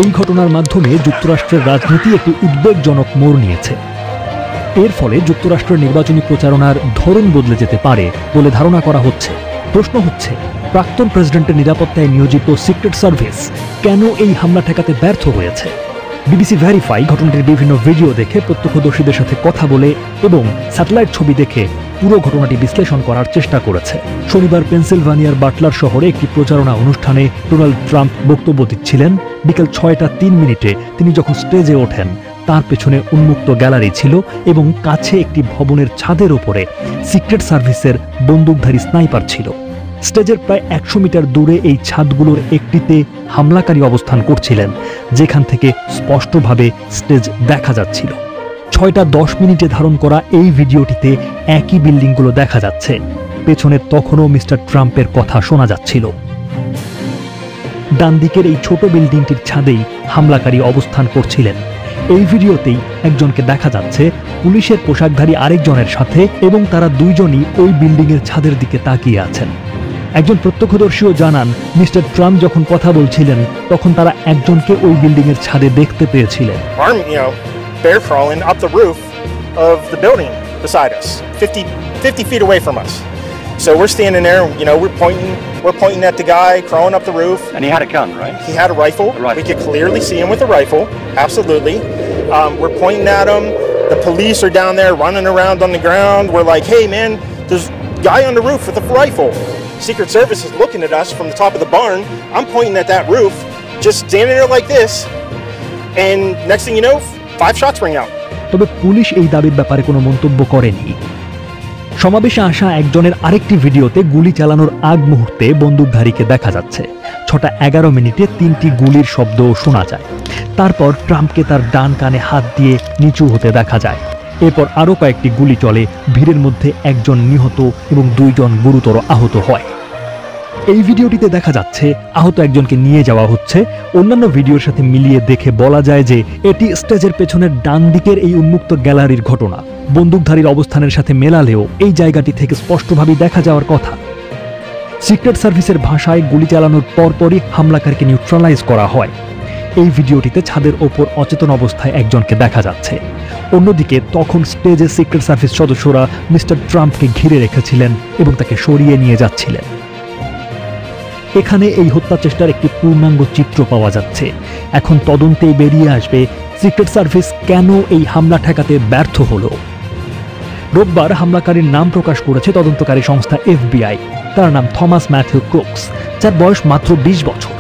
এই ঘটনার মাধ্যমে যুক্তরাষ্ট্রের রাজনীতি একটি উদ্বেগজনক মোড় নিয়েছে। এর ফলে যুক্তরাষ্ট্রের নির্বাচনী প্রচারণার ধরন বদলে যেতে পারে বলে ধারণা করা হচ্ছে। প্রশ্ন হচ্ছে, প্রাক্তন প্রেসিডেন্টের নিরাপত্তায় নিয়োজিত সিক্রেট সার্ভিস কেন এই হামলা ঠেকাতে ব্যর্থ হয়েছে? বিবিসি ভেরিফাই ঘটনাটির বিভিন্ন ভিডিও দেখে, প্রত্যক্ষদর্শীদের সাথে কথা বলে এবং স্যাটেলাইট ছবি দেখে পুরো ঘটনাটি বিশ্লেষণ করার চেষ্টা করেছে। শনিবার পেনসিলভানিয়ার বাটলার শহরে একটি প্রচারণা অনুষ্ঠানে ডোনাল্ড ট্রাম্প বক্তব্য দিচ্ছিলেন। বিকেল 6:03 তিনি যখন স্টেজে ওঠেন, তার পেছনে উন্মুক্ত গ্যালারি ছিল এবং কাছে একটি ভবনের ছাদের ওপরে সিক্রেট সার্ভিসের বন্দুকধারী স্নাইপার ছিল। স্টেজের প্রায় 100 মিটার দূরে এই ছাদগুলোর একটিতে হামলাকারী অবস্থান করছিলেন, যেখান থেকে স্পষ্টভাবে স্টেজ দেখা যাচ্ছিল। 6:10 ধারণ করা এই ভিডিওটিতে একই বিল্ডিংগুলো দেখা যাচ্ছে। পেছনে তখনও মিস্টার ট্রাম্পের কথা শোনা যাচ্ছিল। ডান দিকের এই ছোট বিল্ডিংটির ছাদেই হামলাকারী অবস্থান করছিলেন। এই ভিডিওতেই একজনকে দেখা যাচ্ছে পুলিশের পোশাকধারী আরেকজনের সাথে, এবং তারা দুইজনই ওই বিল্ডিংয়ের ছাদের দিকে তাকিয়ে আছেন। একজন প্রত্যক্ষদর্শীও জানান, মিস্টার ট্রাম্প যখন কথা বলছিলেন তখন তারা একজনকে ওই বিল্ডিংয়ের ছাদে দেখতে পেয়েছিলেন। Bear crawling up the roof of the building beside us, 50 feet away from us. So we're standing there, we're pointing at the guy crawling up the roof. And he had a gun, right? He had a rifle. We could clearly see him with a rifle, absolutely. We're pointing at him. The police are down there running around on the ground. We're like, hey man, there's a guy on the roof with a rifle. Secret Service is looking at us from the top of the barn. I'm pointing at that roof, just standing there like this. And next thing you know, 5 shots ring out. তবে police এই দাবির ব্যাপারে কোনো মন্তব্য করেনি। সমাবেশে আসা একজনের আরেকটি ভিডিওতে গুলি চালানোর আগ মুহূর্তে বন্দুকধারীকে দেখা যাচ্ছে। 6:11 3টি গুলির শব্দ শোনা যায়। তারপর ট্রাম্পকে তার ডান কানে হাত দিয়ে নিচু হতে দেখা যায়। এরপর আরও কয়েকটি গুলি চলে। ভিড়ের মধ্যে একজন নিহত এবং 2 জন গুরুতর আহত হয়। এই ভিডিওটিতে দেখা যাচ্ছে আহত একজনকে নিয়ে যাওয়া হচ্ছে। অন্যান্য ভিডিওর সাথে মিলিয়ে দেখে বলা যায় যে এটি স্টেজের পেছনের ডান দিকের এই উন্মুক্ত গ্যালারির ঘটনা। বন্দুকধারীর অবস্থানের সাথে মেলালেও এই জায়গাটি থেকে স্পষ্টভাবে দেখা যাওয়ার কথা। সিক্রেট সার্ভিসের ভাষায় গুলি চালানোর পরপরই হামলাকারীকে নিউট্রালাইজ করা হয়। এই ভিডিওটিতে ছাদের ওপর অচেতন অবস্থায় একজনকে দেখা যাচ্ছে। অন্যদিকে তখন স্টেজে সিক্রেট সার্ভিস সদস্যরা মিস্টার ট্রাম্পকে ঘিরে রেখেছিলেন এবং তাকে সরিয়ে নিয়ে যাচ্ছিলেন। এখানে এই হত্যা চেষ্টার একটি পূর্ণাঙ্গ চিত্র পাওয়া যাচ্ছে। এখন তদন্তে বেরিয়ে আসবে সিক্রেট সার্ভিস কেন এই হামলা ঠেকাতে ব্যর্থ হলো। রোববার হামলাকারীর নাম প্রকাশ করেছে তদন্তকারী সংস্থা FBI। তার নাম থমাস ম্যাথিউ ক্রুকস, যার বয়স মাত্র 20 বছর।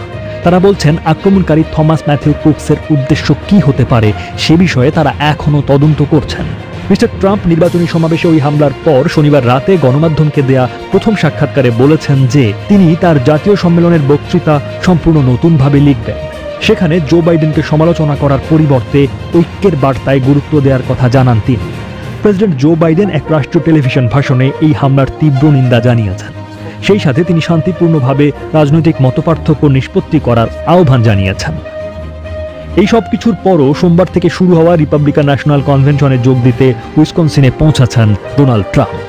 তারা বলছেন, আক্রমণকারী থমাস ম্যাথিউ ক্রুকসের উদ্দেশ্য কি হতে পারে সে বিষয়ে তারা এখনও তদন্ত করছেন। মিস্টার ট্রাম্প নির্বাচনী সমাবেশে ওই হামলার পর শনিবার রাতে গণমাধ্যমকে দেয়া প্রথম সাক্ষাৎকারে বলেছেন যে তিনি তার জাতীয় সম্মেলনের বক্তৃতা সম্পূর্ণ নতুনভাবে লিখবেন। সেখানে জো বাইডেনকে সমালোচনা করার পরিবর্তে ঐক্যের বার্তায় গুরুত্ব দেওয়ার কথা জানান তিনি। প্রেসিডেন্ট জো বাইডেন এক রাষ্ট্রীয় টেলিভিশন ভাষণে এই হামলার তীব্র নিন্দা জানিয়েছেন। সেই সাথে তিনি শান্তিপূর্ণভাবে রাজনৈতিক মতপার্থক্য নিষ্পত্তি করার আহ্বান জানিয়েছেন। এই সব কিছুর পরও সোমবার থেকে শুরু হওয়া রিপাবলিকান ন্যাশনাল কনভেনশনে যোগ দিতে উইসকনসিনে পৌঁছাচ্ছেন ডোনাল্ড ট্রাম্প।